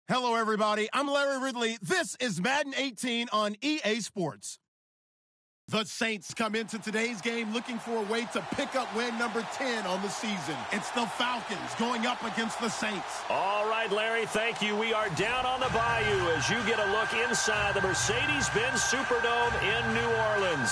Hello, everybody. I'm Larry Ridley. This is Madden 18 on EA Sports. The Saints come into today's game looking for a way to pick up win number 10 on the season. It's the Falcons going up against the Saints. All right, Larry, thank you. We are down on the bayou as you get a look inside the Mercedes-Benz Superdome in New Orleans.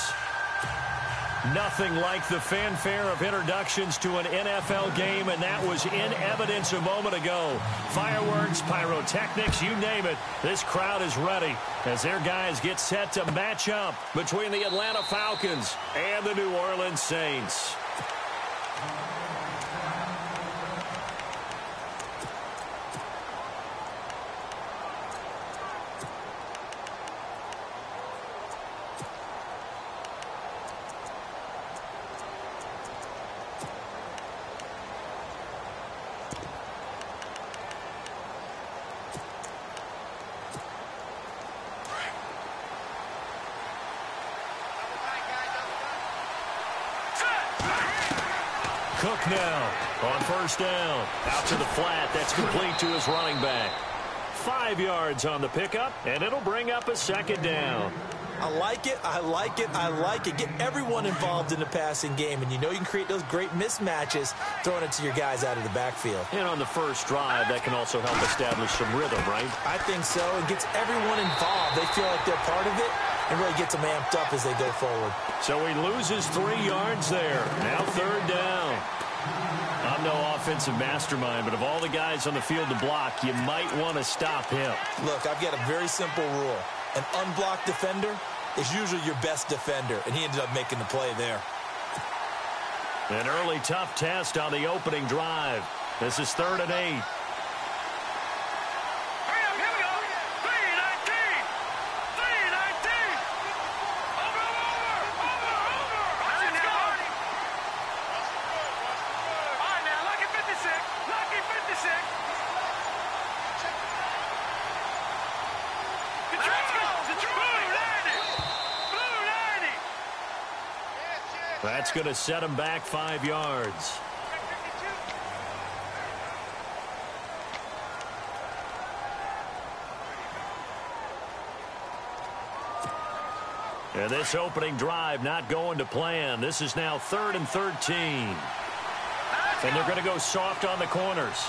Nothing like the fanfare of introductions to an NFL game, and that was in evidence a moment ago. Fireworks, pyrotechnics, you name it. This crowd is ready as their guys get set to match up between the Atlanta Falcons and the New Orleans Saints. Cook now on first down. Out to the flat. That's complete to his running back. 5 yards on the pickup, and it'll bring up a second down. I like it. I like it. I like it. Get everyone involved in the passing game, and you know you can create those great mismatches throwing it to your guys out of the backfield. And on the first drive, that can also help establish some rhythm, right? I think so. It gets everyone involved. They feel like they're part of it and really gets them amped up as they go forward. So he loses 3 yards there. Now third down. I'm no offensive mastermind, but of all the guys on the field to block, you might want to stop him. Look, I've got a very simple rule. An unblocked defender is usually your best defender, and he ended up making the play there. An early tough test on the opening drive. This is 3rd and 8. That's going to set him back 5 yards. And this opening drive not going to plan. This is now 3rd and 13. And they're going to go soft on the corners.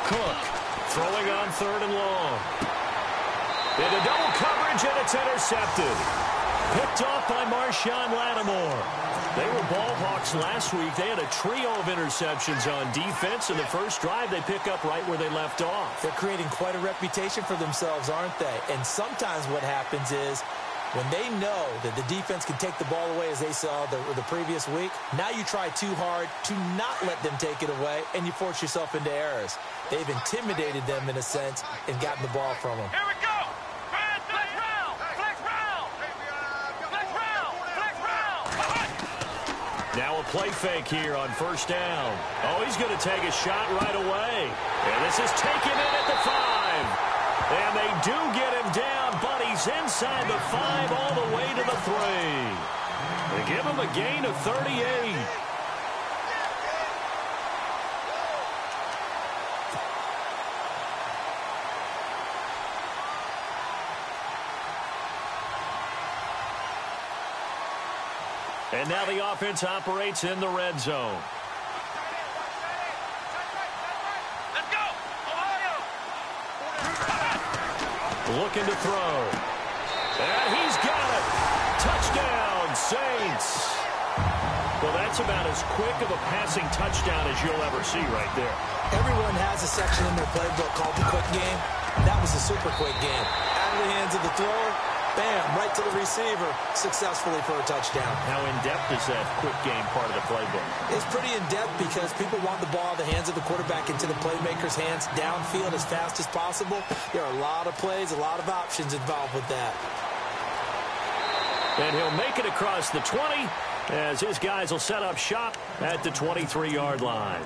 Cook throwing on 3rd and long. Into double coverage, and it's intercepted. Picked off by Marshawn Lattimore. They were ball hawks last week. They had a trio of interceptions on defense. In the first drive, they pick up right where they left off. They're creating quite a reputation for themselves, aren't they? And sometimes what happens is when they know that the defense can take the ball away, as they saw the previous week, now you try too hard to not let them take it away, and you force yourself into errors. They've intimidated them in a sense and gotten the ball from them. Here we go! Now a play fake here on first down. Oh, he's going to take a shot right away. And this is taken in at the 5. And they do get him down, but he's inside the 5 all the way to the 3. They give him a gain of 38. And now the offense operates in the red zone. Let's go, Ohio! Looking to throw. And he's got it. Touchdown, Saints. Well, that's about as quick of a passing touchdown as you'll ever see right there. Everyone has a section in their playbook called the quick game. That was a super quick game. Out of the hands of the thrower, bam, right to the receiver, successfully for a touchdown. How in-depth is that quick game part of the playbook? It's pretty in-depth because people want the ball in the hands of the quarterback into the playmaker's hands downfield as fast as possible. There are a lot of plays, a lot of options involved with that. And he'll make it across the 20 as his guys will set up shop at the 23-yard line.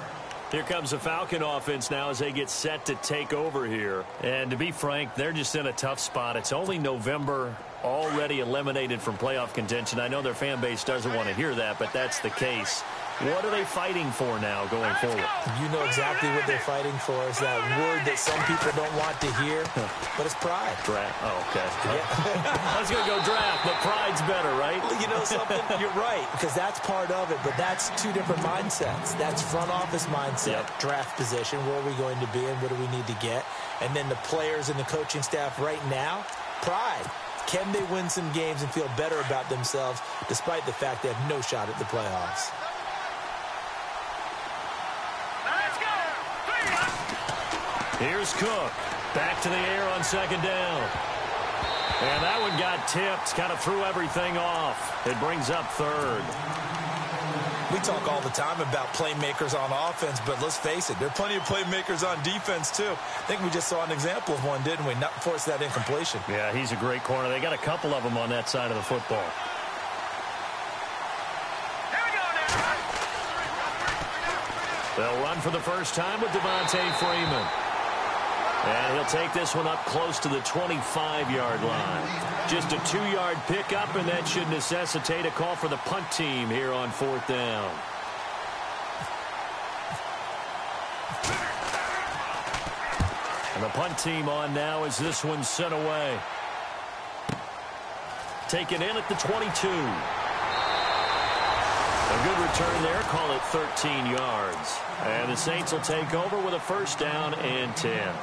Here comes the Falcon offense now as they get set to take over here. And to be frank, they're just in a tough spot. It's only November, already eliminated from playoff contention. I know their fan base doesn't want to hear that, but that's the case. What are they fighting for now going forward? You know exactly what they're fighting for. Is that word that some people don't want to hear, but it's pride. Draft. Oh, okay. Yeah. I was going to go draft, but pride's better, right? You know something? You're right, because that's part of it, but that's two different mindsets. That's front office mindset, draft position, where are we going to be and what do we need to get? And then the players and the coaching staff right now, pride. Can they win some games and feel better about themselves despite the fact they have no shot at the playoffs? Here's Cook. Back to the air on second down. And that one got tipped. Kind of threw everything off. It brings up third. We talk all the time about playmakers on offense, but let's face it, there are plenty of playmakers on defense, too. I think we just saw an example of one, didn't we? Not force that incompletion. Yeah, he's a great corner. They got a couple of them on that side of the football. They'll run for the first time with Devontae Freeman. And he'll take this one up close to the 25-yard line. Just a 2-yard pickup, and that should necessitate a call for the punt team here on fourth down. And the punt team on now as this one's sent away. Taken in at the 22. A good return there. Call it 13 yards. And the Saints will take over with a first down and 10.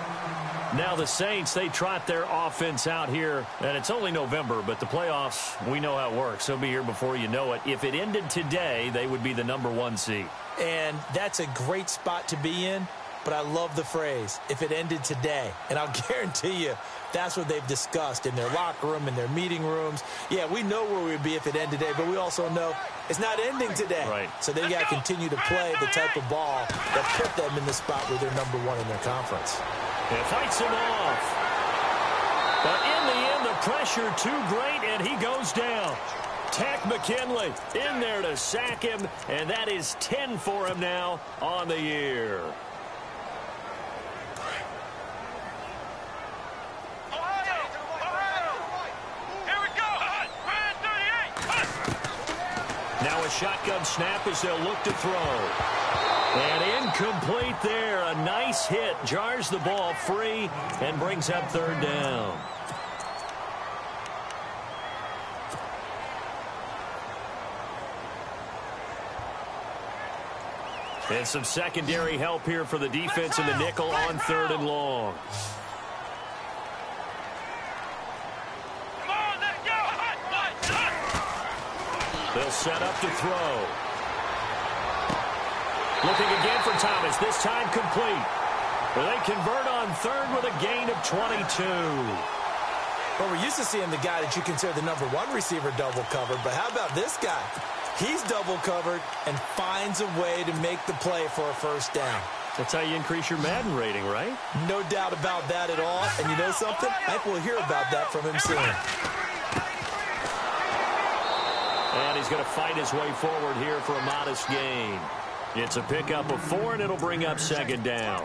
Now the Saints, they trot their offense out here, and it's only November, but the playoffs, we know how it works. They'll be here before you know it. If it ended today, they would be the #1 seed. And that's a great spot to be in, but I love the phrase, if it ended today. And I'll guarantee you, that's what they've discussed in their locker room, in their meeting rooms. Yeah, we know where we'd be if it ended today, but we also know it's not ending today. Right. So they've got to continue to play the type of ball that put them in the spot where they're #1 in their conference. It fights him off. But in the end, the pressure too great, and he goes down. Takk McKinley in there to sack him, and that is 10 for him now on the year. Now a shotgun snap as they'll look to throw. And incomplete there. A nice hit. Jars the ball free and brings up third down. And some secondary help here for the defense in the nickel on third and long. They'll set up to throw. Looking again for Thomas. This time complete. They convert on third with a gain of 22. Well, we're used to seeing the guy that you consider the #1 receiver double covered, but how about this guy? He's double covered and finds a way to make the play for a first down. That's how you increase your Madden rating, right? No doubt about that at all. And you know something? I think we'll hear about that from him soon. And he's going to fight his way forward here for a modest gain. It's a pickup of 4, and it'll bring up second down.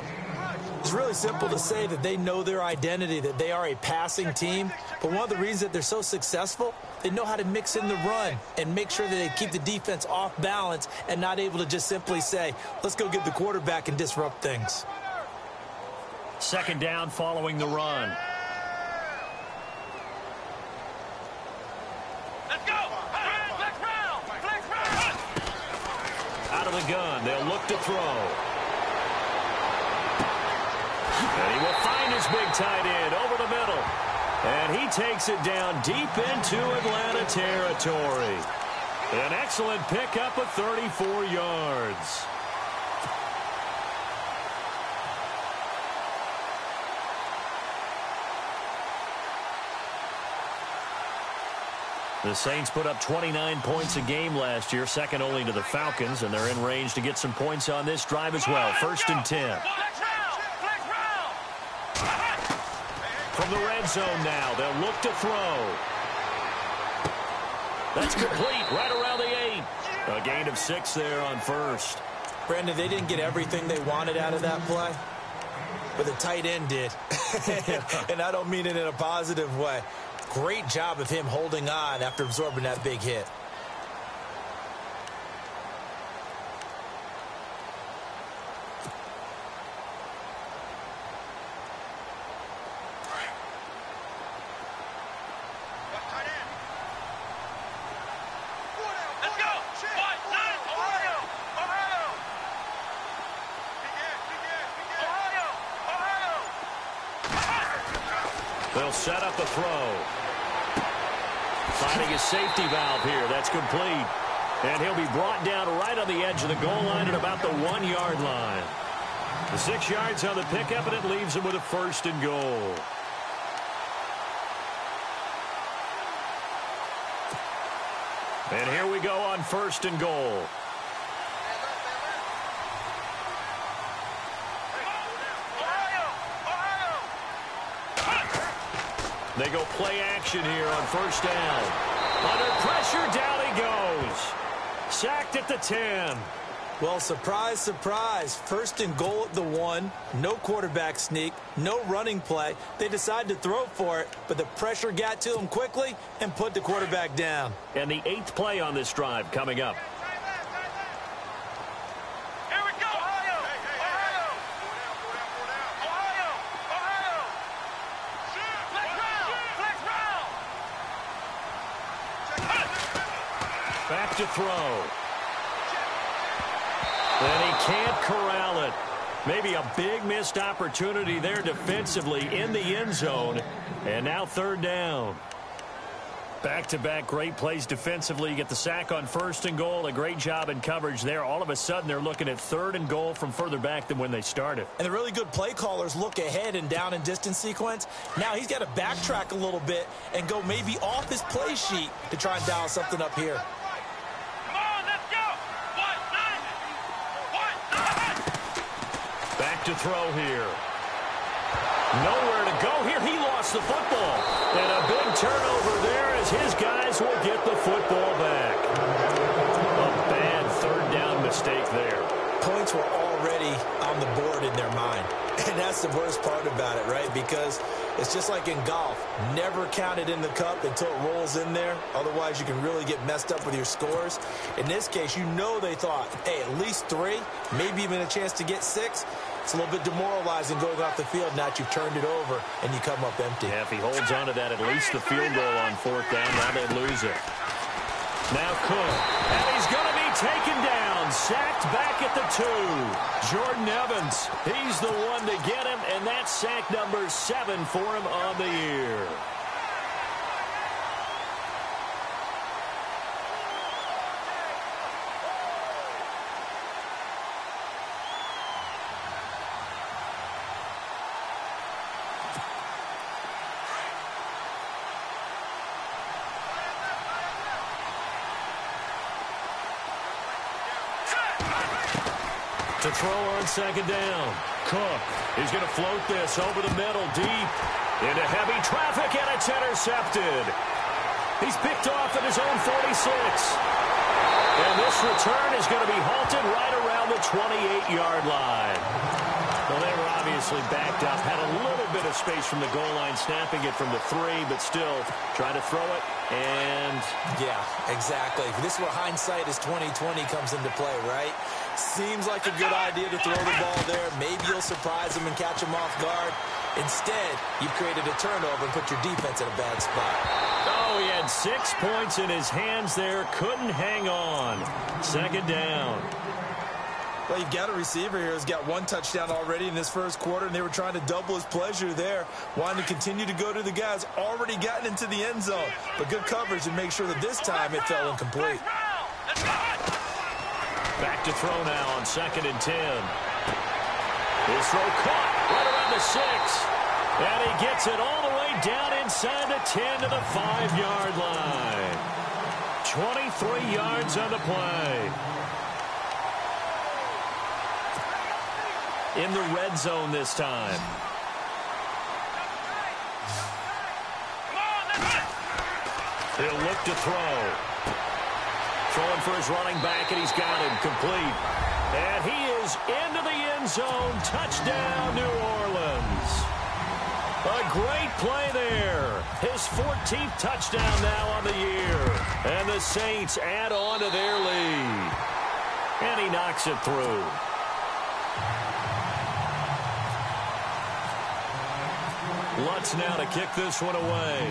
It's really simple to say that they know their identity, that they are a passing team. But one of the reasons that they're so successful, they know how to mix in the run and make sure that they keep the defense off balance and not able to just simply say, let's go get the quarterback and disrupt things. Second down following the run. Out of the gun, they'll look to throw. And he will find his big tight end over the middle. And he takes it down deep into Atlanta territory. An excellent pickup of 34 yards. The Saints put up 29 points a game last year, second only to the Falcons, and they're in range to get some points on this drive as well. First and 10. From the red zone now, they'll look to throw. That's complete, right around the 8. A gain of 6 there on first. Brandon, they didn't get everything they wanted out of that play, but the tight end did. And I don't mean it in a positive way. Great job of him holding on after absorbing that big hit. They'll set up the throw. Finding his safety valve here. That's complete. And he'll be brought down right on the edge of the goal line at about the 1-yard line. The 6 yards on the pickup, and it leaves him with a 1st and goal. And here we go on 1st and goal. They go play action here on 1st down. Under pressure, down he goes. Sacked at the 10. Well, surprise, surprise. 1st and goal at the 1. No quarterback sneak. No running play. They decide to throw for it, but the pressure got to him quickly and put the quarterback down. And the 8th play on this drive coming up. Here we go. Ohio. Back to throw. And he can't corral it. Maybe a big missed opportunity there defensively in the end zone. And now 3rd down. Back-to-back great plays defensively. You get the sack on 1st and goal. A great job in coverage there. All of a sudden, they're looking at 3rd and goal from further back than when they started. And the really good play callers look ahead and down and distance sequence. Now he's got to backtrack a little bit and go maybe off his play sheet to try and dial something up here. Come on, let's go. Back to throw here. Nowhere to go here. He lost the football. And a big turnover there as his guys will get the football back. A bad 3rd down mistake there. Points were already on the board in their mind. And that's the worst part about it, right? Because it's just like in golf. Never count it in the cup until it rolls in there. Otherwise, you can really get messed up with your scores. In this case, you know they thought, hey, at least 3, maybe even a chance to get 6. It's a little bit demoralizing going off the field now that you've turned it over and you come up empty. Yeah, if he holds on to that, at least the field goal on 4th down, now they lose it. Now Cook, and he's going to be taken down, sacked back at the 2. Jordan Evans, he's the one to get him, and that's sack number 7 for him on the year. To throw on 2nd down. Cook is going to float this over the middle, deep into heavy traffic, and it's intercepted. He's picked off at his own 46. And this return is going to be halted right around the 28-yard line. Well, they were obviously backed up, had a little bit of space from the goal line, snapping it from the 3, but still trying to throw it. And yeah, exactly. This is where hindsight is 20/20 comes into play, right? Seems like a good idea to throw the ball there. Maybe you'll surprise them and catch them off guard. Instead, you've created a turnover and put your defense in a bad spot. Oh, he had 6 points in his hands there. Couldn't hang on. 2nd down. Well, you've got a receiver here who's got 1 touchdown already in this 1st quarter, and they were trying to double his pleasure there, wanting to continue to go to the guys already gotten into the end zone. But good coverage and make sure that this time it fell incomplete. Back to throw now on 2nd and 10. His throw caught right around the 6. And he gets it all the way down inside the 10 to the 5-yard line. 23 yards on the play. In the red zone this time. He'll look to throw. Throwing for his running back, and he's got him complete. And he is into the end zone. Touchdown, New Orleans. A great play there. His 14th touchdown now on the year. And the Saints add on to their lead. And he knocks it through. Lutz now to kick this one away.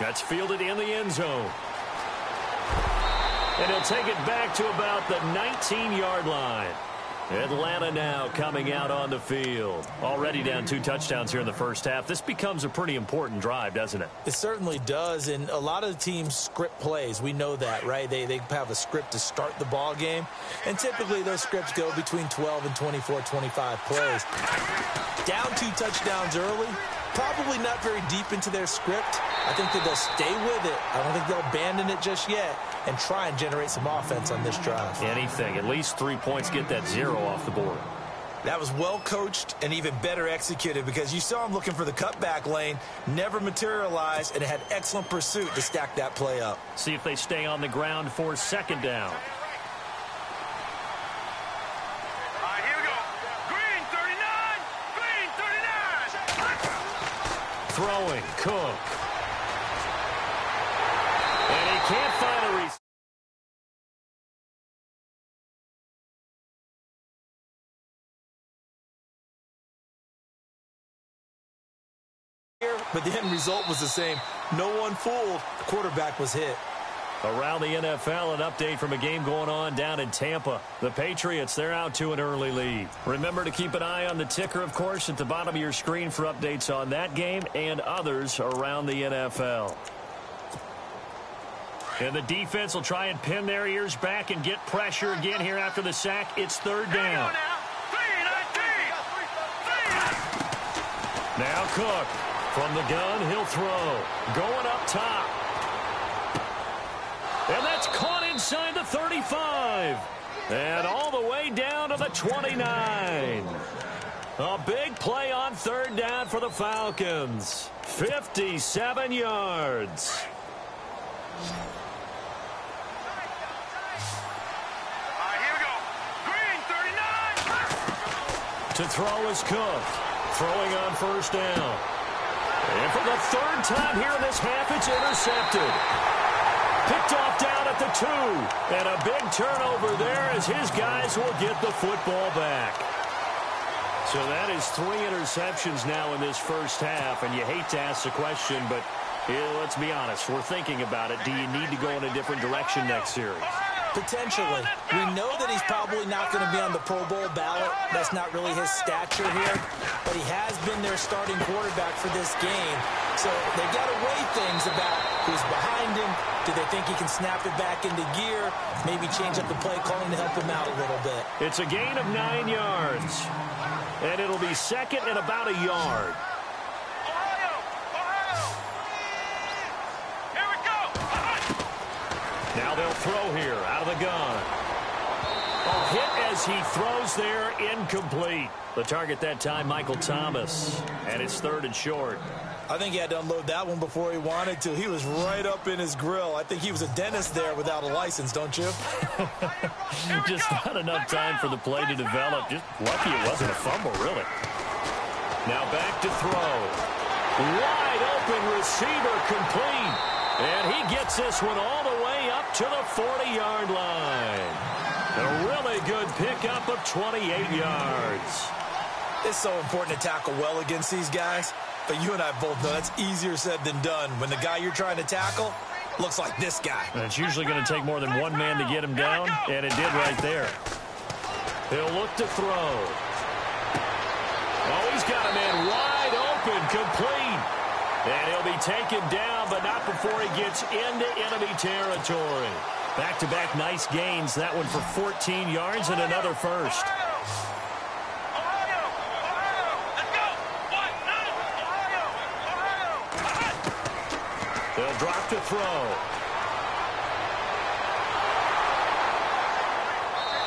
That's fielded in the end zone. And he'll take it back to about the 19-yard line. Atlanta now coming out on the field. Already down 2 touchdowns here in the first half. This becomes a pretty important drive, doesn't it? It certainly does, and a lot of the teams script plays. We know that, right? They have a script to start the ball game, and typically those scripts go between 12 and 24, 25 plays. Down 2 touchdowns early, probably not very deep into their script. I think that they'll stay with it. I don't think they'll abandon it just yet and try and generate some offense on this drive. Anything. At least 3 points, get that 0 off the board. That was well coached and even better executed because you saw him looking for the cutback lane, never materialized, and had excellent pursuit to stack that play up. See if they stay on the ground for 2nd down. All right, here we go. Green 39. Green 39. Throwing, Cook. And he can't find a receiver. But the end result was the same. No one fooled. The quarterback was hit. Around the NFL, an update from a game going on down in Tampa. The Patriots, they're out to an early lead. Remember to keep an eye on the ticker, of course, at the bottom of your screen for updates on that game and others around the NFL. And the defense will try and pin their ears back and get pressure again here after the sack. It's 3rd down. Now Cook. From the gun, he'll throw. Going up top. And that's caught inside the 35. And all the way down to the 29. A big play on 3rd down for the Falcons. 57 yards. All right, here we go. Green 39. To throw is Cook. Throwing on 1st down. And for the 3rd time here in this half, it's intercepted. Picked off down at the 2. And a big turnover there as his guys will get the football back. So that is 3 interceptions now in this first half. And you hate to ask the question, but let's be honest. We're thinking about it. Do you need to go in a different direction next series? Potentially. We know that he's probably not going to be on the Pro Bowl ballot. That's not really his stature here. But he has been their starting quarterback for this game. So they've got to weigh things about who's behind him. Do they think he can snap it back into gear? Maybe change up the play calling to help him out a little bit. It's a gain of 9 yards. And it'll be 2nd and about a yard. Now they'll throw here out of the gun. A hit as he throws there, incomplete. The target that time, Michael Thomas. And it's 3rd and short. I think he had to unload that one before he wanted to. He was right up in his grill. I think he was a dentist there without a license, don't you? Just not enough time for the play to develop. Just lucky it wasn't a fumble, really. Now back to throw. Wide open receiver complete. And he gets this one all the way up to the 40-yard line. A really good pickup of 28 yards. It's so important to tackle well against these guys. But you and I both know that's easier said than done when the guy you're trying to tackle looks like this guy. And it's usually going to take more than one man to get him down, and it did right there. He'll look to throw. Oh, he's got a man wide open, complete. And he'll be taken down, but not before he gets into enemy territory. Back-to-back nice gains. That one for 14 yards and another first. They'll drop to throw.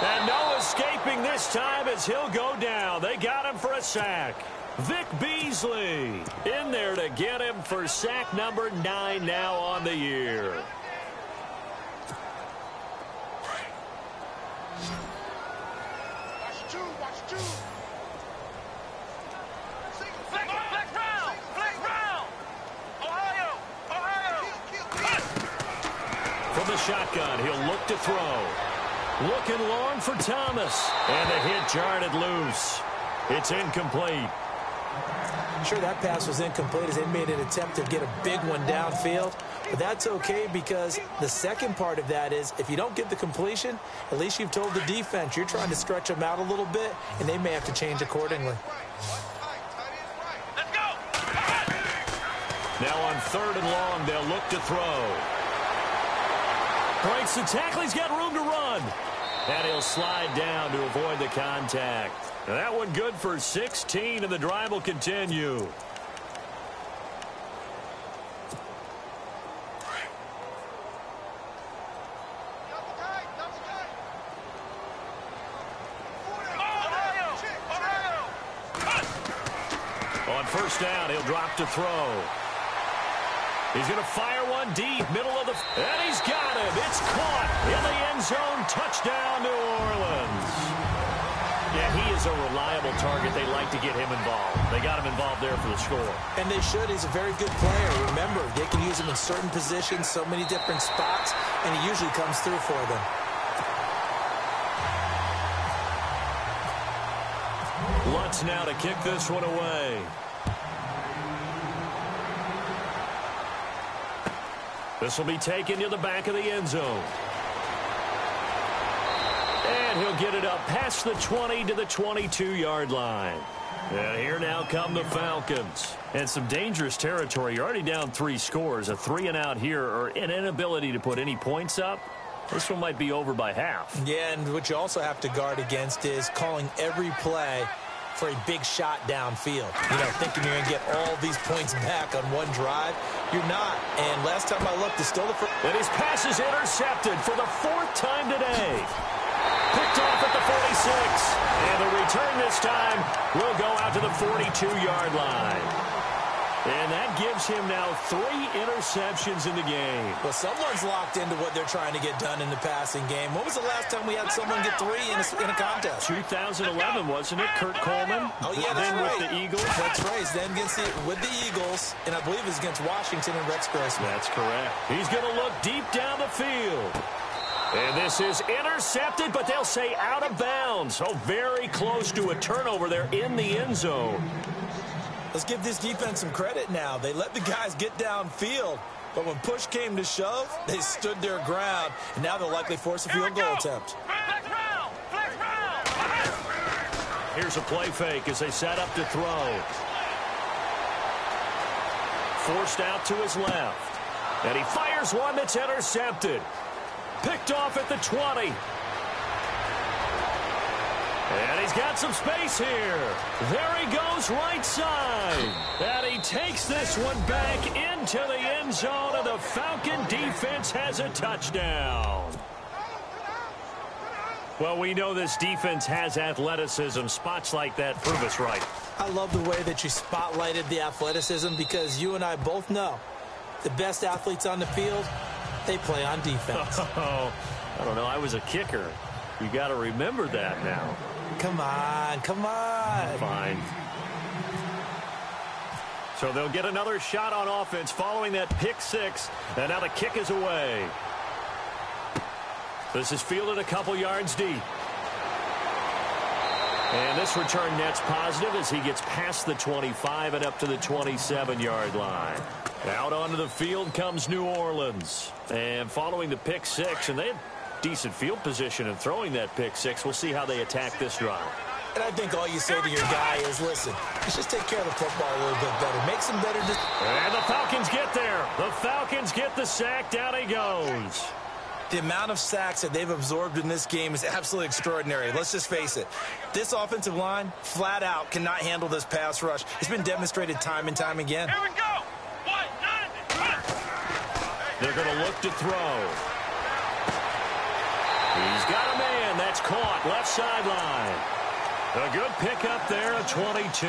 And no escaping this time as he'll go down. They got him for a sack. Vic Beasley in there to get him for sack number 9 now on the year. From the shotgun, he'll look to throw. Looking long for Thomas. And the hit jarred it loose. It's incomplete. Sure, that pass was incomplete as they made an attempt to get a big one downfield. But that's okay because the second part of that is if you don't get the completion, at least you've told the defense you're trying to stretch them out a little bit, and they may have to change accordingly. Let's go. Now on 3rd and long, they'll look to throw. Breaks the tackle. He's got room to run. And he'll slide down to avoid the contact. Now that one good for 16, and the drive will continue. On 1st down, he'll drop to throw. He's going to fire one deep, middle of the... And he's got him. It's caught in the end zone. Touchdown, New Orleans. Yeah, he is a reliable target. They like to get him involved. They got him involved there for the score. And they should. He's a very good player. Remember, they can use him in certain positions, so many different spots, and he usually comes through for them. Lutz now to kick this one away. This will be taken to the back of the end zone. And he'll get it up past the 20 to the 22-yard line. And here now come the Falcons. And some dangerous territory. You're already down 3 scores. A 3-and-out here, or an inability to put any points up. This one might be over by half. Yeah, and what you also have to guard against is calling every play for a big shot downfield. You know, thinking you're going to get all these points back on one drive. You're not. And last time I looked, it's still the first. And his pass is intercepted for the 4th time today. Picked off at the 46. And the return this time will go out to the 42-yard line. And that gives him now 3 interceptions in the game. Well, someone's locked into what they're trying to get done in the passing game. When was the last time we had someone get 3 in a contest? 2011, wasn't it? Kurt Coleman? Oh, yeah, that's then right. With the Eagles? That's right. Then with the Eagles, and I believe it was against Washington and Rex Grossman. That's correct. He's going to look deep down the field. And this is intercepted, but they'll say out of bounds. So very close to a turnover there in the end zone. Let's give this defense some credit now. They let the guys get downfield, but when push came to shove, they stood their ground, and now they'll likely force a field goal attempt. Here's a play fake as they set up to throw. Forced out to his left. And he fires one that's intercepted. Picked off at the 20. And he's got some space here. There he goes right side. And he takes this one back into the end zone, and the Falcon defense has a touchdown. Well, we know this defense has athleticism. Spots like that prove us right. I love the way that you spotlighted the athleticism because you and I both know the best athletes on the field, they play on defense. Oh, I don't know. I was a kicker. You got to remember that now. Come on, come on. Fine. So they'll get another shot on offense following that pick 6. And now the kick is away. This is fielded a couple yards deep. And this return net's positive as he gets past the 25 and up to the 27-yard line. Out onto the field comes New Orleans. And following the pick 6, and they had decent field position in throwing that pick 6. We'll see how they attack this drive. And I think all you say to your guy is, listen, let's just take care of the football a little bit better. Make some better decisions. And the Falcons get there. The Falcons get the sack. Down he goes. The amount of sacks that they've absorbed in this game is absolutely extraordinary. Let's just face it. This offensive line, flat out, cannot handle this pass rush. It's been demonstrated time and time again. Here we go. 1-9. They're going to look to throw. He's got a man. That's caught. Left sideline. A good pickup there, a 22.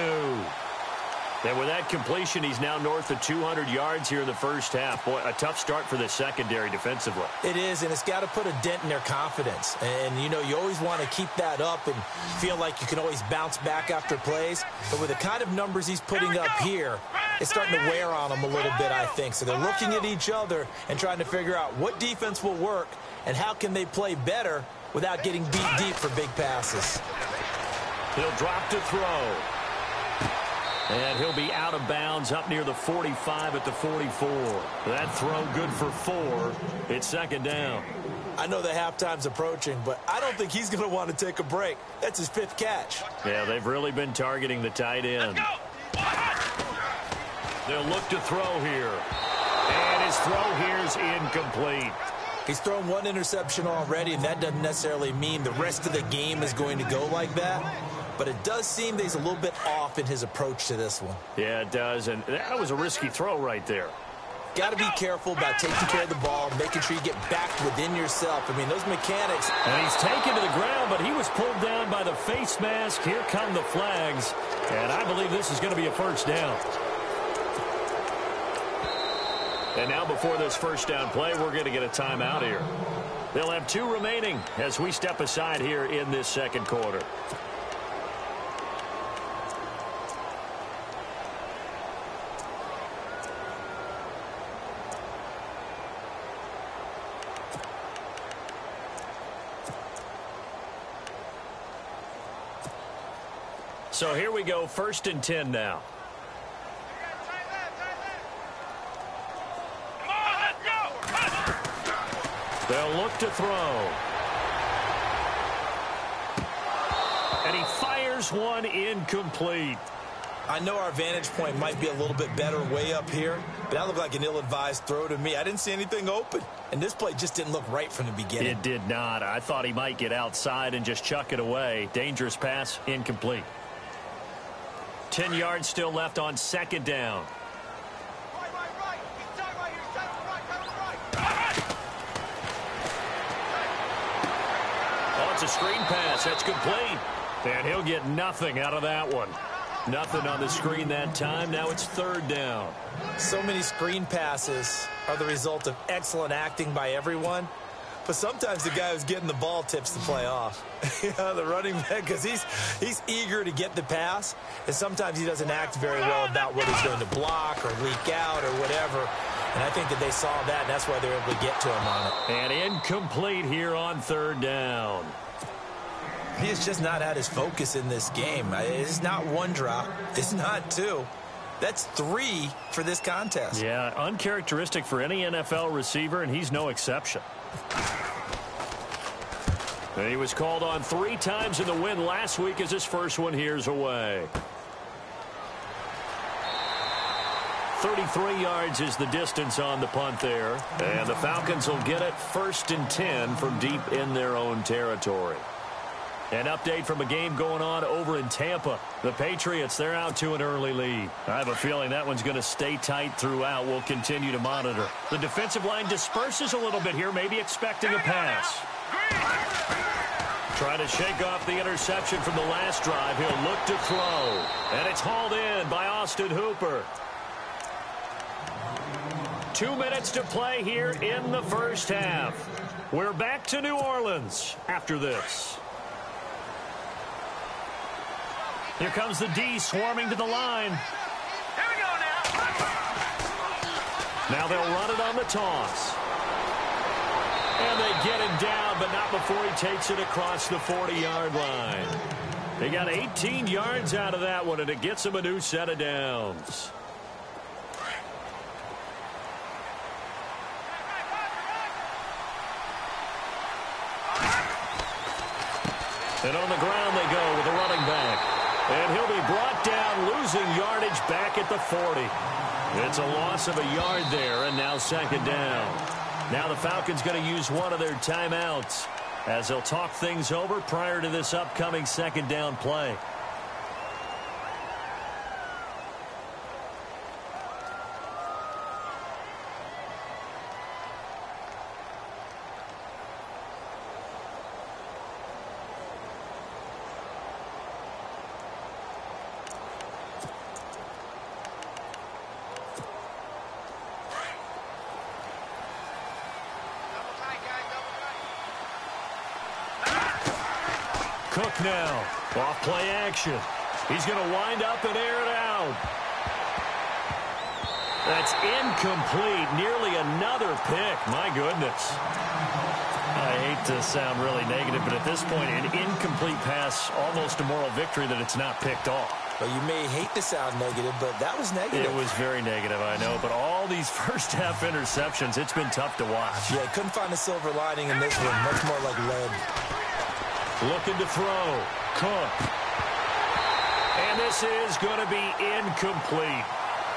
And with that completion, he's now north of 200 yards here in the first half. Boy, a tough start for the secondary defensively. It is, and it's got to put a dent in their confidence. And, you know, you always want to keep that up and feel like you can always bounce back after plays. But with the kind of numbers he's putting up here, it's starting to wear on them a little bit, I think. So they're looking at each other and trying to figure out what defense will work and how can they play better without getting beat deep for big passes. He'll drop to throw. And he'll be out of bounds up near the 45 at the 44. That throw good for 4. It's second down. I know the halftime's approaching, but I don't think he's going to want to take a break. That's his 5th catch. Yeah, they've really been targeting the tight end. They'll look to throw here. And his throw here's incomplete. He's thrown 1 interception already, and that doesn't necessarily mean the rest of the game is going to go like that. But it does seem that he's a little bit off in his approach to this one. Yeah, it does, and that was a risky throw right there. Got to be careful about taking care of the ball, making sure you get back within yourself. I mean, those mechanics. And he's taken to the ground, but he was pulled down by the face mask. Here come the flags, and I believe this is going to be a first down. And now before this first down play, we're going to get a timeout here. They'll have 2 remaining as we step aside here in this second quarter. So here we go, 1st and 10 now. They'll look to throw. And he fires one incomplete. I know our vantage point might be a little bit better way up here, but that looked like an ill-advised throw to me. I didn't see anything open, and this play just didn't look right from the beginning. It did not. I thought he might get outside and just chuck it away. Dangerous pass, incomplete. 10 yards still left on second down. Oh, it's a screen pass. That's complete. And he'll get nothing out of that one. Nothing on the screen that time. Now it's 3rd down. So many screen passes are the result of excellent acting by everyone. But sometimes the guy who's getting the ball tips the play off. The running back, because he's eager to get the pass, and sometimes he doesn't act very well about what he's going to block or leak out or whatever. And I think that they saw that, and that's why they were able to get to him on it. And incomplete here on 3rd down. He has just not had his focus in this game. It's not 1 drop. It's not 2. That's 3 for this contest. Yeah, uncharacteristic for any NFL receiver, and he's no exception. And he was called on 3 times in the win last week as his first one here's away. 33 yards is the distance on the punt there. And the Falcons will get it 1st and 10 from deep in their own territory. An update from a game going on over in Tampa. The Patriots, they're out to an early lead. I have a feeling that one's going to stay tight throughout. We'll continue to monitor. The defensive line disperses a little bit here, maybe expecting a pass. Trying to shake off the interception from the last drive. He'll look to throw. And it's hauled in by Austin Hooper. 2 minutes to play here in the first half. We're back to New Orleans after this. Here comes the D swarming to the line. Here we go now. Now they'll run it on the toss. And they get him down, but not before he takes it across the 40-yard line. They got 18 yards out of that one, and it gets him a new set of downs. And on the ground they go with a running back. And he'll be brought down, losing yardage back at the 40. It's a loss of a yard there, and now second down. Now the Falcons going to use one of their timeouts as they'll talk things over prior to this upcoming second down play. Cook now, off play action. He's going to wind up and air it out. That's incomplete, nearly another pick. My goodness. I hate to sound really negative, but at this point, an incomplete pass, almost a moral victory that it's not picked off. Well, you may hate to sound negative, but that was negative. It was very negative, I know. But all these first-half interceptions, it's been tough to watch. Yeah, couldn't find a silver lining in this one. Much more like lead. Looking to throw. Cook. And this is going to be incomplete.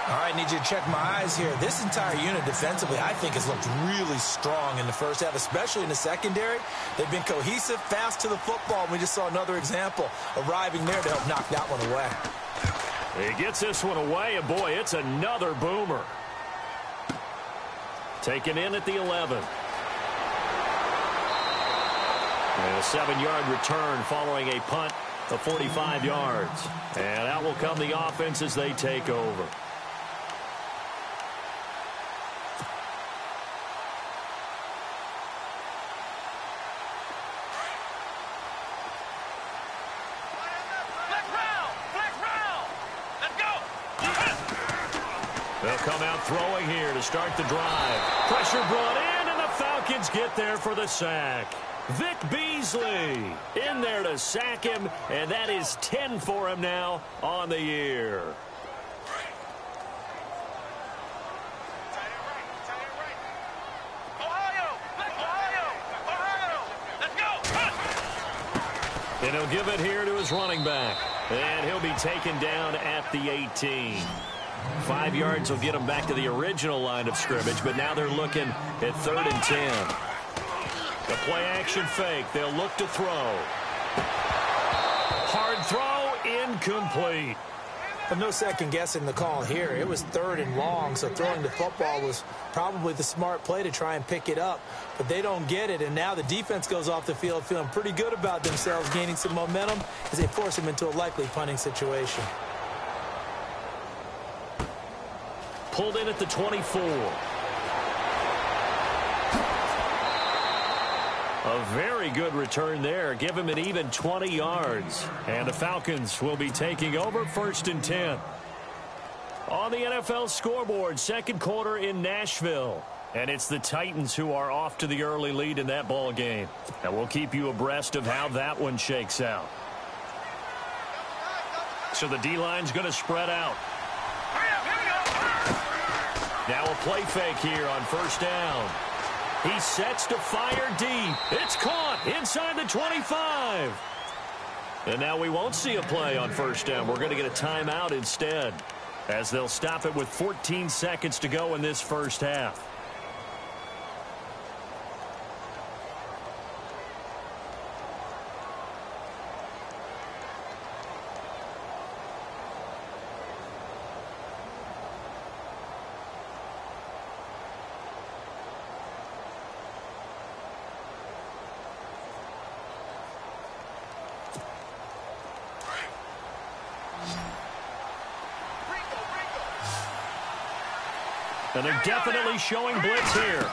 All right, need you to check my eyes here. This entire unit defensively, I think, has looked really strong in the first half, especially in the secondary. They've been cohesive, fast to the football. We just saw another example arriving there to help knock that one away. He gets this one away, and boy, it's another boomer. Taken in at the 11. And a 7-yard return following a punt of 45 yards. And out will come the offense as they take over. They'll come out throwing here to start the drive. Pressure brought in, and the Falcons get there for the sack. Vic Beasley in there to sack him, and that is 10 for him now on the year. And he'll give it here to his running back. And he'll be taken down at the 18. 5 yards will get them back to the original line of scrimmage, but now they're looking at 3rd and 10. The play-action fake. They'll look to throw. Hard throw, incomplete. But no second-guessing the call here. It was 3rd and long, so throwing the football was probably the smart play to try and pick it up. But they don't get it, and now the defense goes off the field feeling pretty good about themselves, gaining some momentum as they force them into a likely punting situation. Pulled in at the 24. A very good return there. Give him an even 20 yards. And the Falcons will be taking over 1st and 10. On the NFL scoreboard, 2nd quarter in Nashville. And it's the Titans who are off to the early lead in that ball game. And we'll keep you abreast of how that one shakes out. So the D-line's going to spread out. Now a play fake here on 1st down. He sets to fire deep. It's caught inside the 25. And now we won't see a play on 1st down. We're going to get a timeout instead, as they'll stop it with 14 seconds to go in this first half. And they're definitely showing blitz here.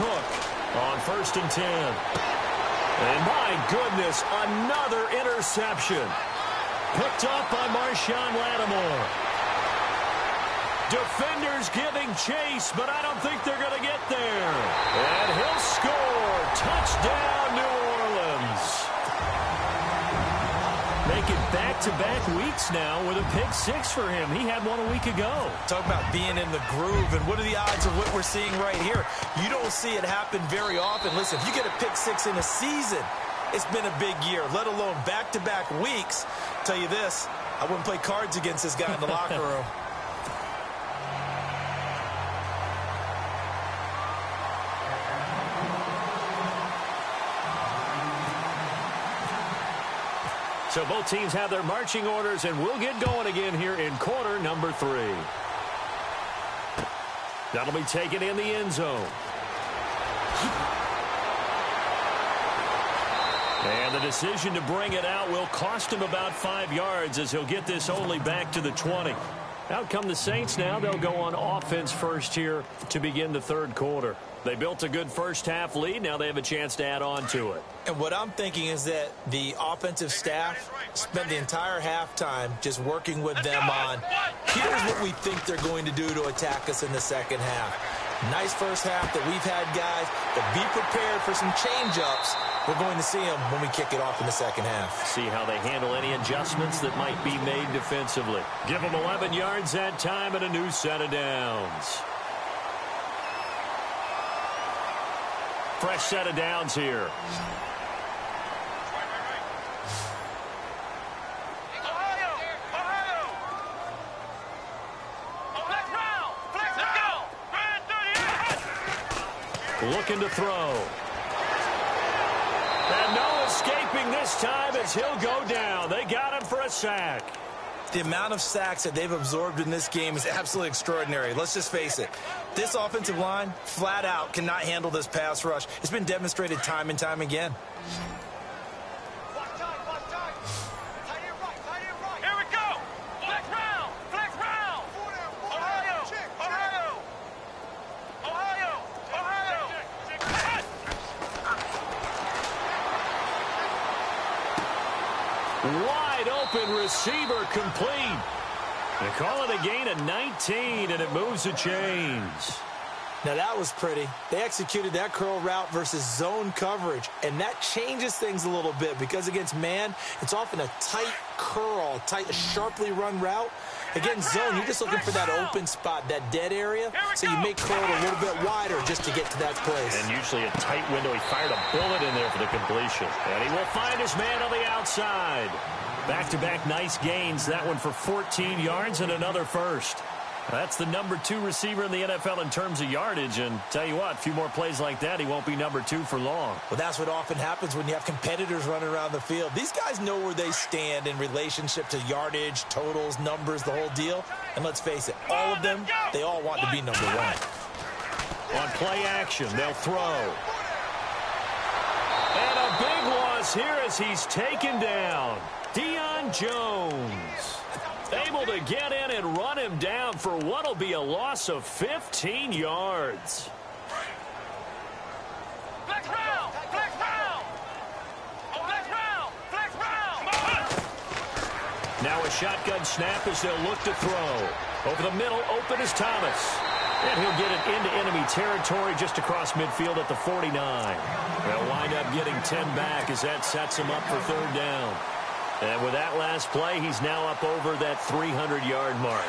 Cook on 1st and 10. And my goodness, another interception. Picked up by Marshawn Lattimore. Defenders giving chase, but I don't think they're going to get there. And he'll score. Touchdown, New Orleans. Making back-to-back weeks now with a pick 6 for him. He had one a week ago. Talk about being in the groove, and what are the odds of what we're seeing right here? You don't see it happen very often. Listen, if you get a pick 6 in a season, it's been a big year, let alone back-to-back weeks. I'll tell you this, I wouldn't play cards against this guy in the locker room. So both teams have their marching orders, and we'll get going again here in quarter number 3. That'll be taken in the end zone. And the decision to bring it out will cost him about 5 yards, as he'll get this only back to the 20. Out come the Saints now. They'll go on offense first here to begin the 3rd quarter. They built a good first half lead. Now they have a chance to add on to it. And what I'm thinking is that the offensive staff spent the entire halftime just working with them on, here's what we think they're going to do to attack us in the second half. Nice first half that we've had, guys, but be prepared for some change-ups. We're going to see them when we kick it off in the second half. See how they handle any adjustments that might be made defensively. Give them 11 yards that time and a new set of downs. Fresh set of downs here. Looking to throw. And no escaping this time as he'll go down. They got him for a sack. The amount of sacks that they've absorbed in this game is absolutely extraordinary. Let's just face it. This offensive line, flat out, cannot handle this pass rush. It's been demonstrated time and time again. Here we go. Flex round. Flex round. Ohio. Ohio. Ohio. Ohio. Wide open receiver complete. They call it a gain of 19, and it moves the chains. Now, that was pretty. They executed that curl route versus zone coverage, and that changes things a little bit because against man, it's often a tight curl, tight, sharply run route. Against zone, you're just looking for that open spot, that dead area, so you make curl a little bit wider just to get to that place. And usually a tight window. He fired a bullet in there for the completion. And he will find his man on the outside. Back-to-back nice gains. That one for 14 yards and another first. That's the number 2 receiver in the NFL in terms of yardage. And tell you what, a few more plays like that, he won't be number 2 for long. Well, that's what often happens when you have competitors running around the field. These guys know where they stand in relationship to yardage, totals, numbers, the whole deal. And let's face it, all of them, they all want to be number 1. On play action, they'll throw. And a big loss here as he's taken down. Deion Jones able to get in and run him down for what will be a loss of 15 yards. Flex round. Flex round. Flex round. Flex round. Now a shotgun snap as they'll look to throw. Over the middle, open is Thomas. And he'll get it into enemy territory just across midfield at the 49. They'll wind up getting 10 back as that sets him up for third down. And with that last play, he's now up over that 300-yard mark.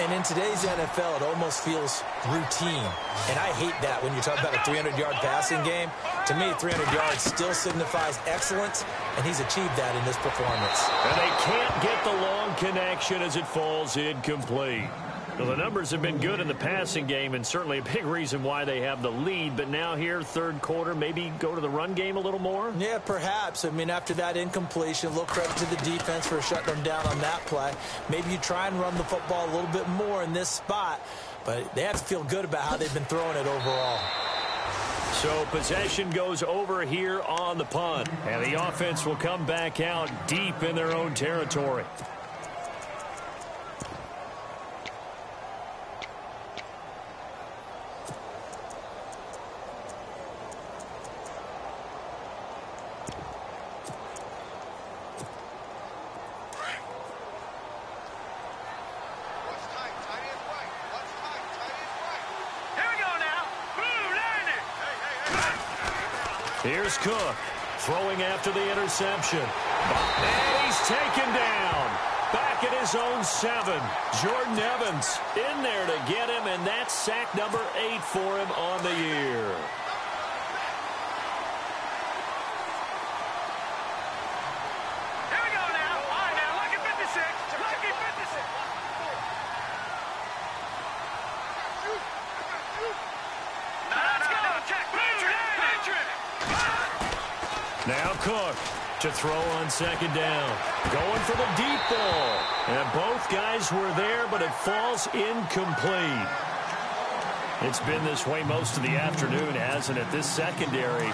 And in today's NFL, it almost feels routine. And I hate that when you're talking about a 300-yard passing game. To me, 300 yards still signifies excellence, and he's achieved that in this performance. And they can't get the long connection as it falls incomplete. Well, the numbers have been good in the passing game and certainly a big reason why they have the lead. But now here, third quarter, maybe go to the run game a little more? Yeah, perhaps. I mean, after that incompletion, a little credit to the defense for shutting them down on that play. Maybe you try and run the football a little bit more in this spot. But they have to feel good about how they've been throwing it overall. So possession goes over here on the punt. And the offense will come back out deep in their own territory. Here's Cook throwing after the interception. And he's taken down. Back at his own 7. Jordan Evans in there to get him, and that's sack number 8 for him on the year. Here we go now. All right, now, lucky 56. Lucky 56. Let's go. Check. Now Cook to throw on second down. Going for the deep ball. And both guys were there, but it falls incomplete. It's been this way most of the afternoon, hasn't it? This secondary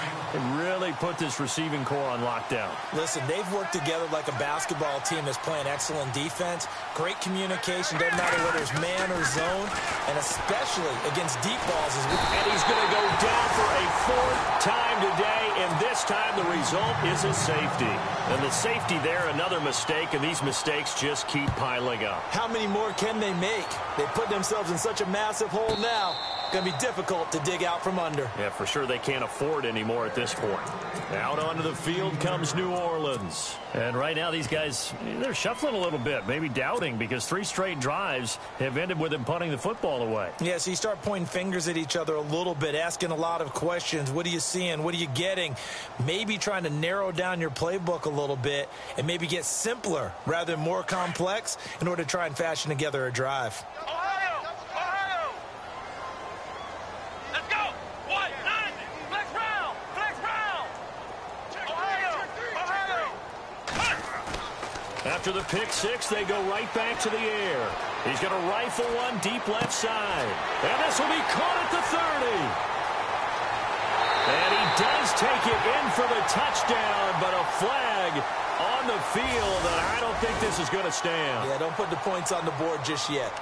really put this receiving core on lockdown. Listen, they've worked together like a basketball team that's playing excellent defense. Great communication, doesn't matter whether it's man or zone, and especially against deep balls. And he's going to go down for a 4th time today, and this time the result is a safety. And the safety there, another mistake, and these mistakes just keep piling up. How many more can they make? They put themselves in such a massive hole now. going to be difficult to dig out from under. Yeah, for sure they can't afford anymore at this point. Out onto the field comes New Orleans. And right now these guys, they're shuffling a little bit, maybe doubting, because 3 straight drives have ended with them punting the football away. Yeah, so you start pointing fingers at each other a little bit, asking a lot of questions. What are you seeing? What are you getting? Maybe trying to narrow down your playbook a little bit and maybe get simpler rather than more complex in order to try and fashion together a drive. After the pick six, they go right back to the air. He's going to rifle one deep left side. And this will be caught at the 30. And he does take it in for the touchdown, but a flag on the field, and I don't think this is going to stand. Yeah, don't put the points on the board just yet.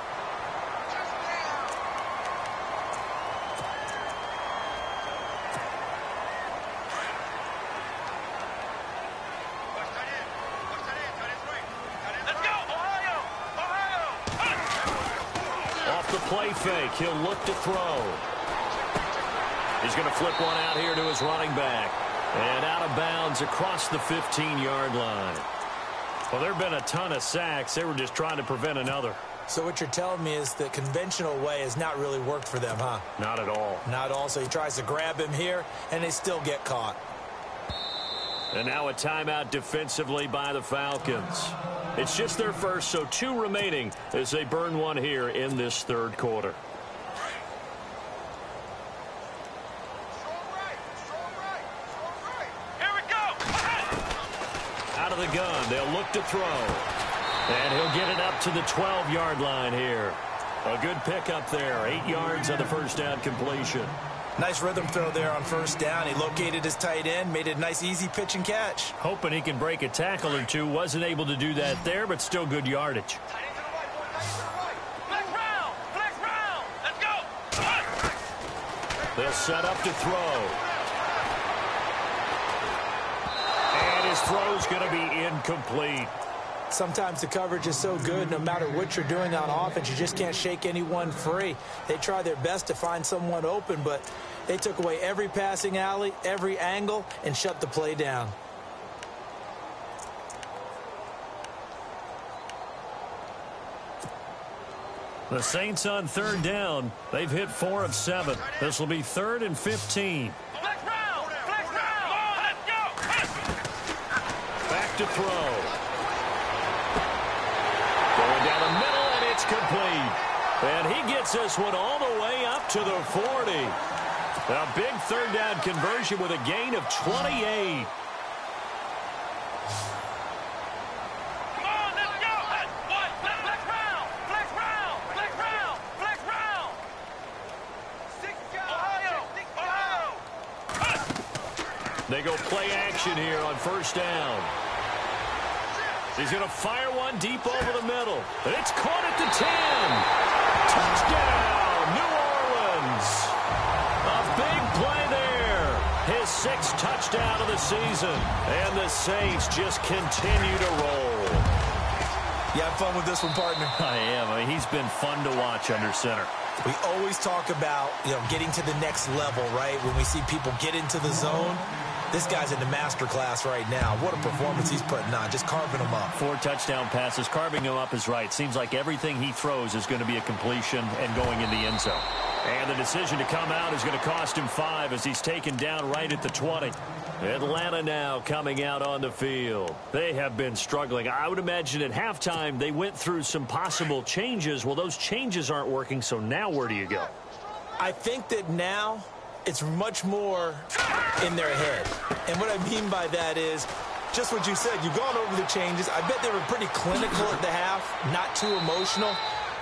Play fake. He'll look to throw. He's going to flip one out here to his running back. And out of bounds across the 15-yard line. Well, there have been a ton of sacks. They were just trying to prevent another. So what you're telling me is the conventional way has not really worked for them, huh? Not at all. Not at all. So he tries to grab him here, and they still get caught. And now a timeout defensively by the Falcons. It's just their first, so 2 remaining as they burn one here in this third quarter. Here we go. Out of the gun, they'll look to throw. And he'll get it up to the 12-yard line here. A good pickup there, 8 yards on the first down completion. Nice rhythm throw there on first down. He located his tight end, made it a nice, easy pitch and catch. Hoping he can break a tackle or two. Wasn't able to do that there, but still good yardage. Flex round. Let's go. They'll set up to throw. And his throw's going to be incomplete. Sometimes the coverage is so good, no matter what you're doing on offense, you just can't shake anyone free. They try their best to find someone open, but they took away every passing alley, every angle, and shut the play down. The Saints on third down. They've hit 4 of 7. This will be 3rd and 15. Flex round. Let's go. Back to throw. Going down the middle, and it's complete. And he gets this one all the way up to the 40. A big third down conversion with a gain of 28. Come on, let's go. Flex round. Ohio. They go play action here on first down. He's going to fire one deep over the middle. And it's caught at the 10. Touchdown, New Orleans. A big play there. His 6th touchdown of the season. And the Saints just continue to roll. You have fun with this one, partner? I am. I mean, he's been fun to watch under center. We always talk about, getting to the next level, right? When we see people get into the zone. This guy's in the master class right now. What a performance he's putting on, just carving them up. 4 touchdown passes. Carving him up is right. Seems like everything he throws is going to be a completion and going in the end zone. And the decision to come out is going to cost him 5 as he's taken down right at the 20. Atlanta now coming out on the field. They have been struggling. I would imagine at halftime they went through some possible changes. Well, those changes aren't working, so now where do you go? I think that now it's much more in their head. And what I mean by that is just what you said. You've gone over the changes. I bet they were pretty clinical at the half, not too emotional.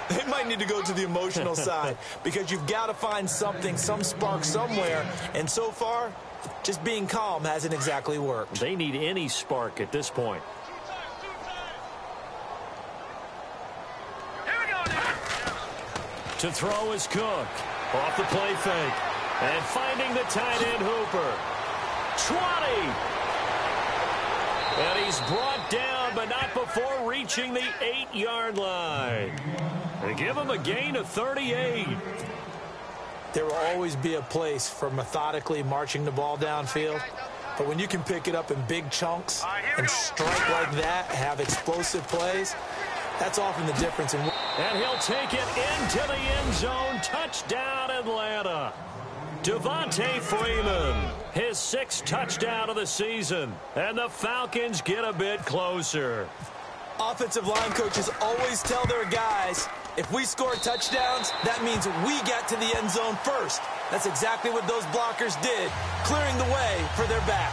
They might need to go to the emotional side because you've got to find something, some spark somewhere. And so far, just being calm hasn't exactly worked. They need any spark at this point. Here we go now. To throw is Cook. Off the play fake. And finding the tight end Hooper. 20. And he's brought down, but not before reaching the 8-yard line. They give him a gain of 38. there will always be a place for methodically marching the ball downfield. But when you can pick it up in big chunks and strike like that, have explosive plays, that's often the difference. And he'll take it into the end zone. Touchdown, Atlanta. Devontae Freeman, his 6th touchdown of the season. And the Falcons get a bit closer. Offensive line coaches always tell their guys, if we score touchdowns, that means we get to the end zone first. That's exactly what those blockers did, clearing the way for their back.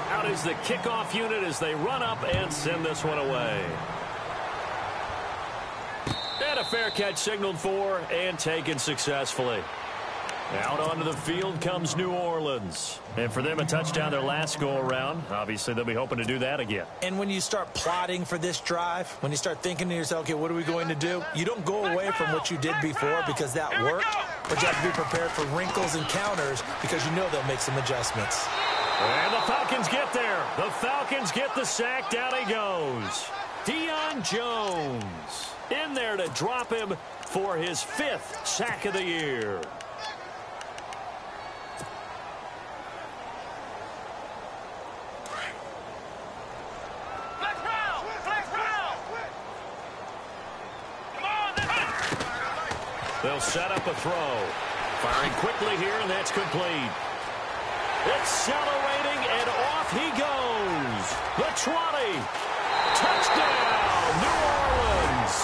Out is the kickoff unit as they run up and send this one away. And a fair catch signaled for and taken successfully. Out onto the field comes New Orleans. And for them, a touchdown their last go-around. Obviously, they'll be hoping to do that again. And when you start plotting for this drive, when you start thinking to yourself, okay, what are we going to do? You don't go away from what you did before because that worked. But you have to be prepared for wrinkles and counters because you know they'll make some adjustments. And the Falcons get there. The Falcons get the sack. Down he goes. Deion Jones in there to drop him for his 5th sack of the year. They'll set up a throw. Firing quickly here, and that's complete. Accelerating, and off he goes. The 20. Touchdown, New Orleans.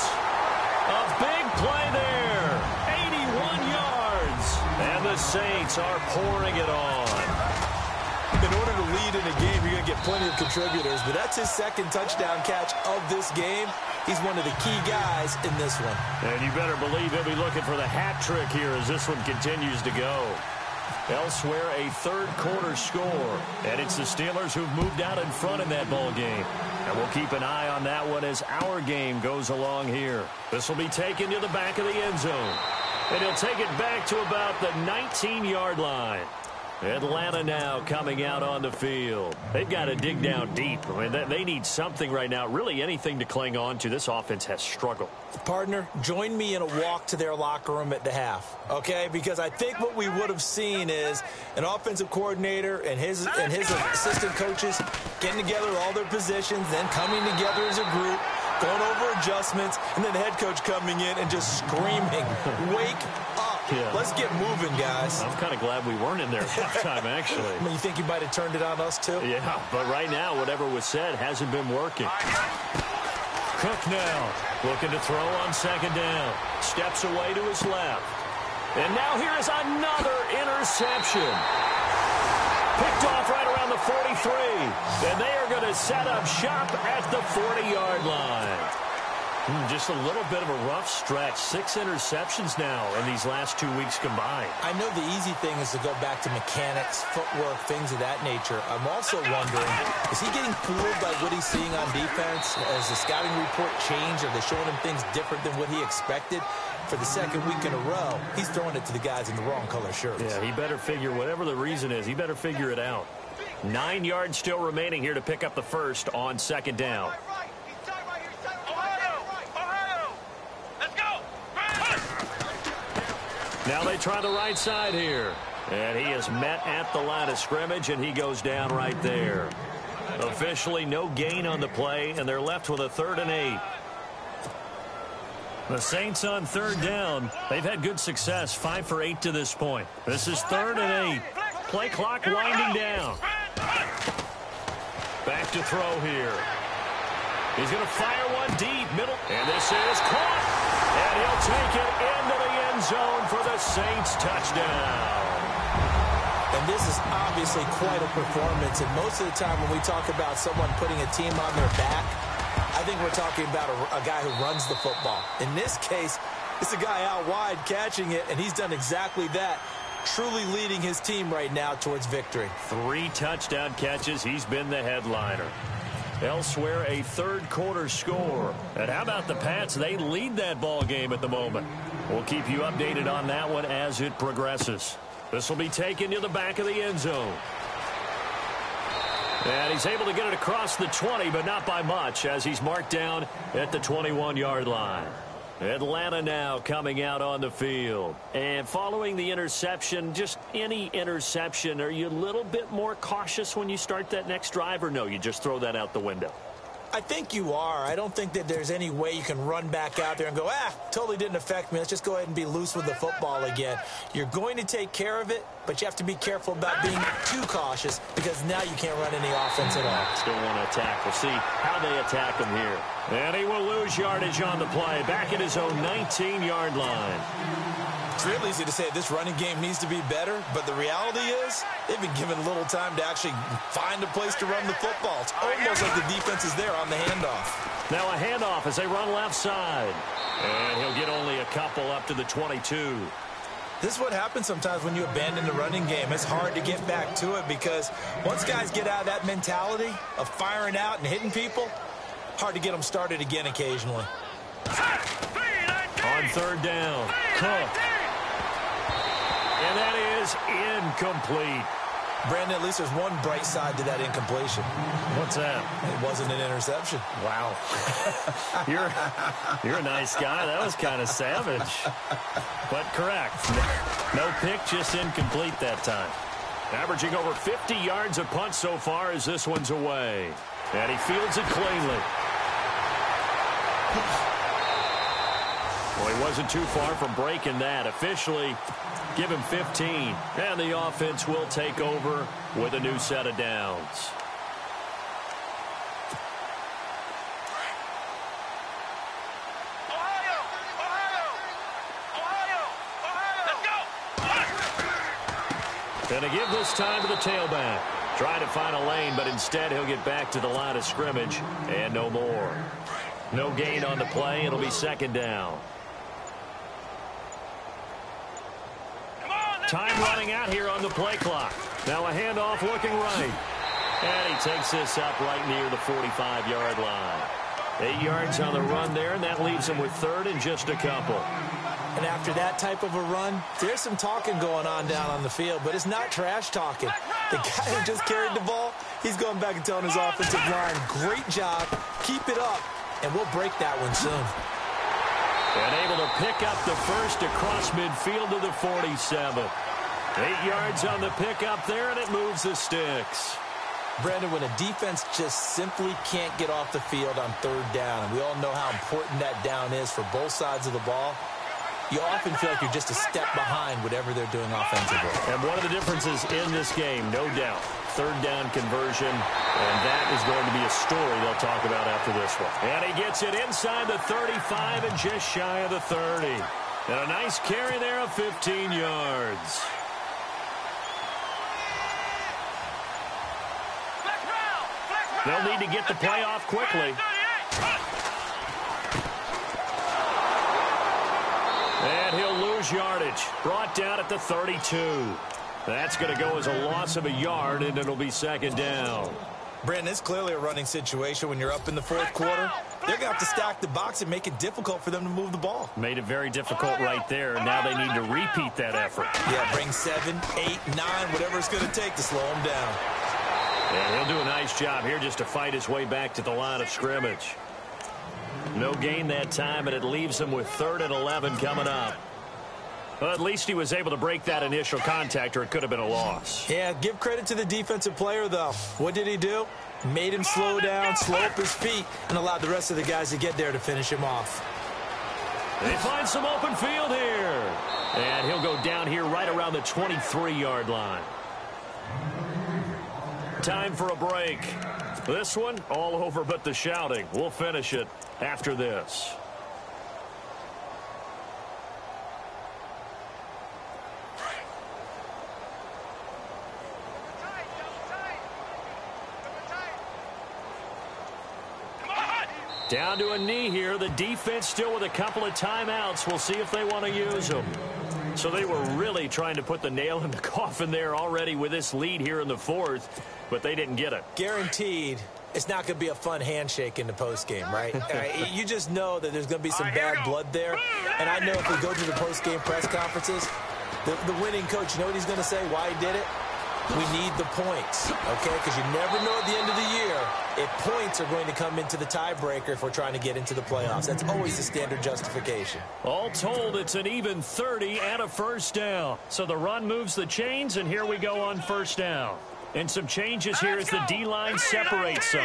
A big play there. 81 yards. And the Saints are pouring it on. In order to lead in a game, you're going to get plenty of contributors, but that's his 2nd touchdown catch of this game. He's one of the key guys in this one. And you better believe he'll be looking for the hat trick here as this one continues to go. Elsewhere, a 3rd quarter score. And it's the Steelers who've moved out in front in that ball game. And we'll keep an eye on that one as our game goes along here. This will be taken to the back of the end zone. And he'll take it back to about the 19-yard line. Atlanta now coming out on the field. They've got to dig down deep. I mean, they need something right now, really anything to cling on to. This offense has struggled. Partner, join me in a walk to their locker room at the half, okay? Because I think what we would have seen is an offensive coordinator and his assistant coaches getting together all their positions, then coming together as a group, going over adjustments, and then the head coach coming in and just screaming, wake up. Yeah. Let's get moving, guys. I'm kind of glad we weren't in there at halftime, actually. I mean, you think you might have turned it on us, too? Yeah, but right now, whatever was said hasn't been working. Cook now looking to throw on 2nd down. Steps away to his left. And now here is another interception. Picked off right around the 43. And they are going to set up shop at the 40-yard line. Just a little bit of a rough stretch. 6 interceptions now in these last 2 weeks combined. I know the easy thing is to go back to mechanics, footwork, things of that nature. I'm also wondering, is he getting fooled by what he's seeing on defense? Has the scouting report changed? Are they showing him things different than what he expected? For the 2nd week in a row, he's throwing it to the guys in the wrong color shirts. Yeah, he better figure, whatever the reason is, he better figure it out. 9 yards still remaining here to pick up the first on 2nd down. Now they try the right side here. And he is met at the line of scrimmage, and he goes down right there. Officially no gain on the play, and they're left with a 3rd and 8. The Saints on 3rd down. They've had good success, 5 for 8 to this point. This is 3rd and 8. Play clock winding down. Back to throw here. He's going to fire one deep, middle. And this is caught. And he'll take it into the end zone for the Saints touchdown. And this is obviously quite a performance. And most of the time when we talk about someone putting a team on their back, I think we're talking about a guy who runs the football. In this case, it's a guy out wide catching it, and he's done exactly that, truly leading his team right now towards victory. 3 touchdown catches. He's been the headliner. Elsewhere, a 3rd quarter score. And how about the Pats? They lead that ball game at the moment. We'll keep you updated on that one as it progresses. This will be taken to the back of the end zone. And he's able to get it across the 20, but not by much, as he's marked down at the 21-yard line. Atlanta now coming out on the field. And following the interception, just any interception, are you a little bit more cautious when you start that next drive, or no, you just throw that out the window? I think you are. I don't think that there's any way you can run back out there and go, totally didn't affect me. Let's just go ahead and be loose with the football again. You're going to take care of it, but you have to be careful about being too cautious because now you can't run any offense at all. Still want to attack. We'll see how they attack him here. And he will lose yardage on the play, back at his own 19-yard line. It's real easy to say this running game needs to be better, but the reality is they've been given little time to actually find a place to run the football. It's almost like the defense is there on the handoff. Now a handoff as they run left side. And he'll get only a couple up to the 22. This is what happens sometimes when you abandon the running game. It's hard to get back to it because once guys get out of that mentality of firing out and hitting people, hard to get them started again occasionally. On third down, Cook. And that is incomplete. Brandon, at least there's one bright side to that incompletion. What's that? It wasn't an interception. Wow. You're a nice guy. That was kind of savage. But correct. No pick, just incomplete that time. Averaging over 50 yards a punt so far as this one's away. And he fields it cleanly. Well, he wasn't too far from breaking that. Officially, give him 15. And the offense will take over with a new set of downs. Going to give this time to the tailback. Trying to find a lane, but instead he'll get back to the line of scrimmage and no more. No gain on the play. It'll be second down. Time running out here on the play clock. Now a handoff looking right. And he takes this up right near the 45-yard line. 8 yards on the run there, and that leaves him with third and just a couple. And after that type of a run, there's some talking going on down on the field, but it's not trash talking. The guy who just carried the ball, he's going back and telling his offensive line, great job, keep it up, and we'll break that one soon. And able to pick up the first across midfield to the 47. 8 yards on the pickup there, and it moves the sticks. Brandon, when a defense just simply can't get off the field on third down, and we all know how important that down is for both sides of the ball, you often feel like you're just a step behind whatever they're doing offensively. And one of the differences in this game, no doubt, third down conversion, and that is going to be a story they'll talk about after this one. And he gets it inside the 35 and just shy of the 30. And a nice carry there of 15 yards. They'll need to get the play off quickly. And he'll lose yardage. Brought down at the 32. That's going to go as a loss of a yard, and it'll be second down. Brandon, it's clearly a running situation when you're up in the fourth quarter. They're going to have to stack the box and make it difficult for them to move the ball. Made it very difficult right there. Now they need to repeat that effort. Yeah, bring 7, 8, 9, whatever it's going to take to slow them down. And he'll do a nice job here just to fight his way back to the line of scrimmage. No gain that time, and it leaves him with 3rd and 11 coming up. Well, at least he was able to break that initial contact, or it could have been a loss. Yeah, give credit to the defensive player, though. What did he do? Made him slow down, slow up his feet, and allowed the rest of the guys to get there to finish him off. They find some open field here. And he'll go down here right around the 23-yard line. Time for a break. This one, all over but the shouting. We'll finish it after this. Down to a knee here. The defense still with a couple of timeouts. We'll see if they want to use them. So they were really trying to put the nail in the coffin there already with this lead here in the fourth, but they didn't get it. Guaranteed it's not going to be a fun handshake in the postgame, right? You just know that there's going to be some bad blood there. And I know if we go to the postgame press conferences, the winning coach, you know what he's going to say, why he did it? We need the points, okay? Because you never know at the end of the year if points are going to come into the tiebreaker if we're trying to get into the playoffs. That's always the standard justification. All told, it's an even 30 and a first down. So the run moves the chains, and here we go on first down. And some changes here as the D-line separates some.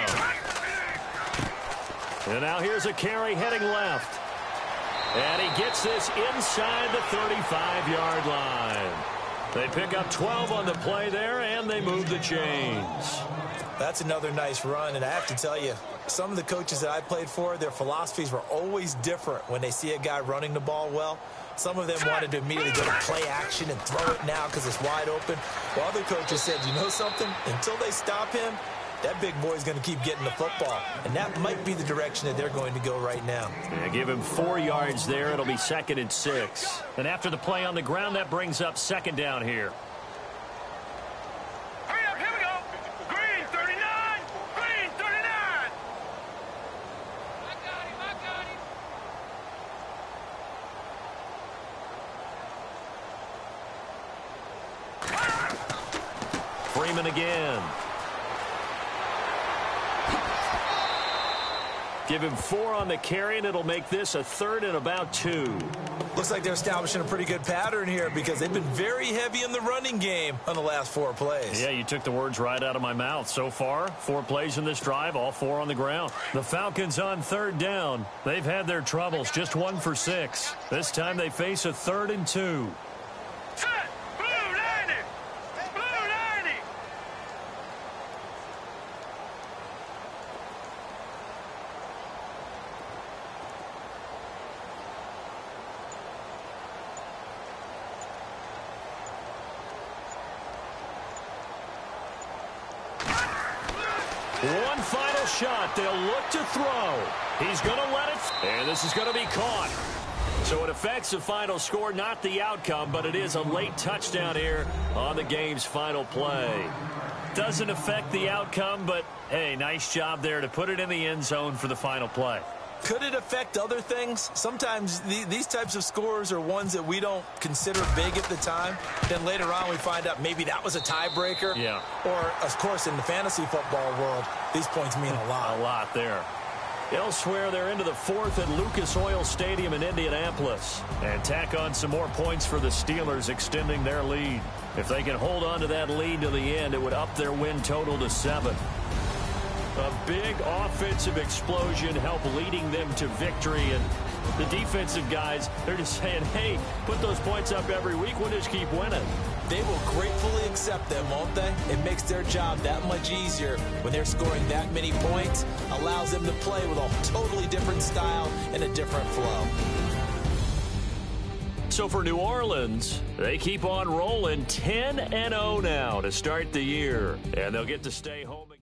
And now here's a carry heading left. And he gets this inside the 35-yard line. They pick up 12 on the play there, and they move the chains. That's another nice run, and I have to tell you, some of the coaches that I played for, their philosophies were always different when they see a guy running the ball well. Some of them wanted to immediately go to play action and throw it now because it's wide open. While other coaches said, you know something? Until they stop him, that big boy's going to keep getting the football. And that might be the direction that they're going to go right now. Yeah, give him 4 yards there. It'll be 2nd and 6. And after the play on the ground, that brings up 2nd down here. Hurry up, here we go. Green 39. Green 39. I got him. Freeman again. Give him 4 on the carry, and it'll make this a 3rd and about 2. Looks like they're establishing a pretty good pattern here because they've been very heavy in the running game on the last 4 plays. Yeah, you took the words right out of my mouth. So far, 4 plays in this drive, all 4 on the ground. The Falcons on 3rd down. They've had their troubles, just 1 for 6. This time they face a 3rd and 2. Set. Blue 90. Blue 90. One final shot. They'll look to throw. He's going to let it. And this is going to be caught. So it affects the final score, not the outcome, but it is a late touchdown here on the game's final play. Doesn't affect the outcome, but, hey, nice job there to put it in the end zone for the final play. Could it affect other things? Sometimes these types of scores are ones that we don't consider big at the time. Then later on we find out maybe that was a tiebreaker. Yeah. Or, of course, in the fantasy football world, these points mean a lot. A lot there. Elsewhere, they're into the 4th at Lucas Oil Stadium in Indianapolis. And tack on some more points for the Steelers, extending their lead. If they can hold on to that lead to the end, it would up their win total to 7. A big offensive explosion helped leading them to victory. And the defensive guys, they're just saying, hey, put those points up every week. We'll just keep winning. They will gratefully accept them, won't they? It makes their job that much easier when they're scoring that many points. Allows them to play with a totally different style and a different flow. So for New Orleans, they keep on rolling 10-0 now to start the year. And they'll get to stay home again.